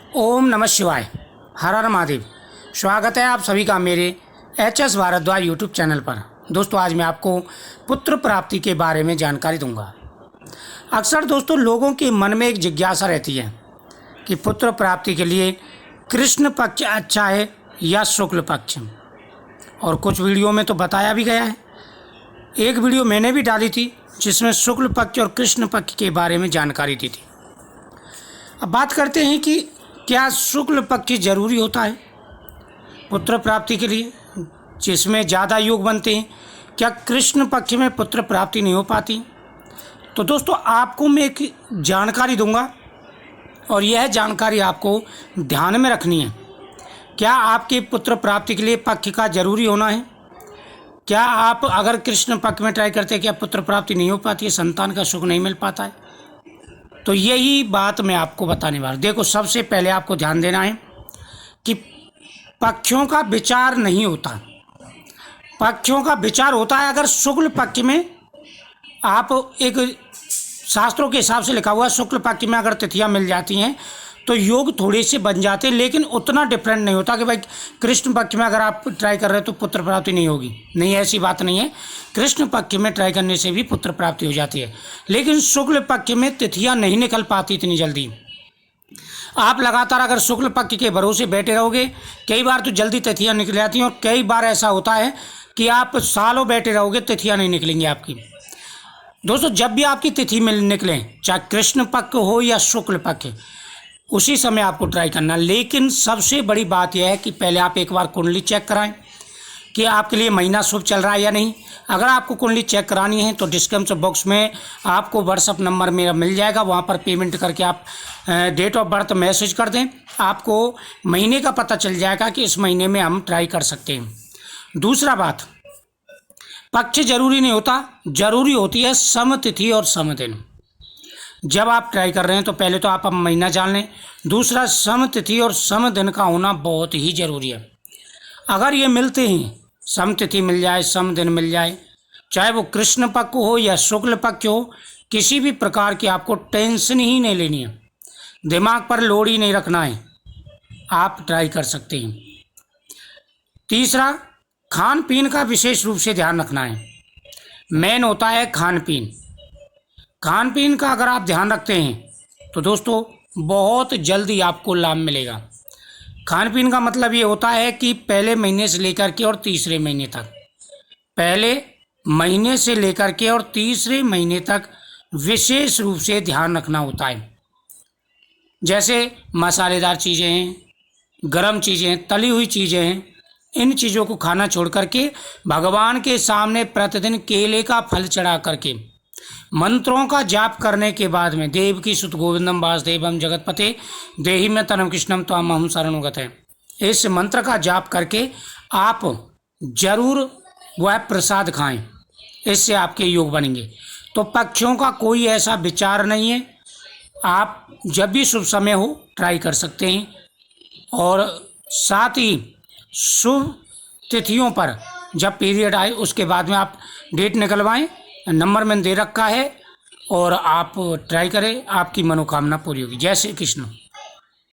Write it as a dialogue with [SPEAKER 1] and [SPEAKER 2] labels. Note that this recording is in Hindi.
[SPEAKER 1] ओम नमः शिवाय। हर हर महादेव। स्वागत है आप सभी का मेरे HS भारद्वाज यूट्यूब चैनल पर। दोस्तों, आज मैं आपको पुत्र प्राप्ति के बारे में जानकारी दूंगा। अक्सर दोस्तों लोगों के मन में एक जिज्ञासा रहती है कि पुत्र प्राप्ति के लिए कृष्ण पक्ष अच्छा है या शुक्ल पक्ष, और कुछ वीडियो में तो बताया भी गया है। एक वीडियो मैंने भी डाली थी जिसमें शुक्ल पक्ष और कृष्ण पक्ष के बारे में जानकारी दी थी। अब बात करते हैं कि क्या शुक्ल पक्ष जरूरी होता है पुत्र प्राप्ति के लिए, जिसमें ज़्यादा योग बनते हैं? क्या कृष्ण पक्ष में पुत्र प्राप्ति नहीं हो पाती? तो दोस्तों, आपको मैं एक जानकारी दूंगा और यह जानकारी आपको ध्यान में रखनी है। क्या आपके पुत्र प्राप्ति के लिए पक्ष का जरूरी होना है? क्या आप अगर कृष्ण पक्ष में ट्राई करते हैं, क्या पुत्र प्राप्ति नहीं हो पाती है, संतान का सुख नहीं मिल पाता है? तो यही बात मैं आपको बताने वाला हूँ। देखो, सबसे पहले आपको ध्यान देना है कि पक्षों का विचार नहीं होता। पक्षों का विचार होता है अगर शुक्ल पक्ष में आप एक शास्त्रों के हिसाब से लिखा हुआ शुक्ल पक्ष में अगर तिथियां मिल जाती हैं तो योग थोड़े से बन जाते हैं, लेकिन उतना डिफरेंट नहीं होता कि भाई कृष्ण पक्ष में अगर आप ट्राई कर रहे हो तो पुत्र प्राप्ति नहीं होगी। नहीं, ऐसी बात नहीं है। कृष्ण पक्ष में ट्राई करने से भी पुत्र प्राप्ति हो जाती है, लेकिन शुक्ल पक्ष में तिथियां नहीं निकल पाती इतनी जल्दी। आप लगातार अगर शुक्ल पक्ष के भरोसे बैठे रहोगे, कई बार तो जल्दी तिथियां निकल जाती हैं और कई बार ऐसा होता है कि आप सालों बैठे रहोगे, तिथियां नहीं निकलेंगी आपकी। दोस्तों, जब भी आपकी तिथि में निकले, चाहे कृष्ण पक्ष हो या शुक्ल पक्ष, उसी समय आपको ट्राई करना। लेकिन सबसे बड़ी बात यह है कि पहले आप एक बार कुंडली चेक कराएं कि आपके लिए महीना शुभ चल रहा है या नहीं। अगर आपको कुंडली चेक करानी है तो डिस्क्रिप्शन बॉक्स में आपको व्हाट्सअप नंबर मेरा मिल जाएगा, वहाँ पर पेमेंट करके आप डेट ऑफ बर्थ मैसेज कर दें, आपको महीने का पता चल जाएगा कि इस महीने में हम ट्राई कर सकते हैं। दूसरा बात, पक्ष जरूरी नहीं होता, जरूरी होती है समतिथि और समदिन। जब आप ट्राई कर रहे हैं तो पहले तो आप महीना जान लें, दूसरा समतिथि और समदिन का होना बहुत ही जरूरी है। अगर ये मिलते ही, समतिथि मिल जाए, समदिन मिल जाए, चाहे वो कृष्ण पक्ष हो या शुक्ल पक्ष हो, किसी भी प्रकार की आपको टेंशन ही नहीं लेनी है, दिमाग पर लोड ही नहीं रखना है, आप ट्राई कर सकते हैं। तीसरा, खान पीन का विशेष रूप से ध्यान रखना है। मेन होता है खान पीन। खान पीन का अगर आप ध्यान रखते हैं तो दोस्तों बहुत जल्दी आपको लाभ मिलेगा। खान पीन का मतलब ये होता है कि पहले महीने से लेकर के और तीसरे महीने तक, पहले महीने से लेकर के और तीसरे महीने तक विशेष रूप से ध्यान रखना होता है। जैसे मसालेदार चीज़ें हैं, गर्म चीज़ें हैं, तली हुई चीज़ें हैं, इन चीज़ों को खाना छोड़ करके भगवान के सामने प्रतिदिन केले का फल चढ़ा करके मंत्रों का जाप करने के बाद में, देव की सुत गोविंदम वासुदेवम जगतपते देहि में तनम कृष्णम त्वाम अहं शरणं गतः, इस मंत्र का जाप करके आप जरूर वह प्रसाद खाएं, इससे आपके योग बनेंगे। तो पक्षों का कोई ऐसा विचार नहीं है, आप जब भी शुभ समय हो ट्राई कर सकते हैं। और साथ ही शुभ तिथियों पर जब पीरियड आए उसके बाद में आप डेट निकलवाएं, नंबर मैंने दे रखा है, और आप ट्राई करें, आपकी मनोकामना पूरी होगी। जय श्री कृष्ण।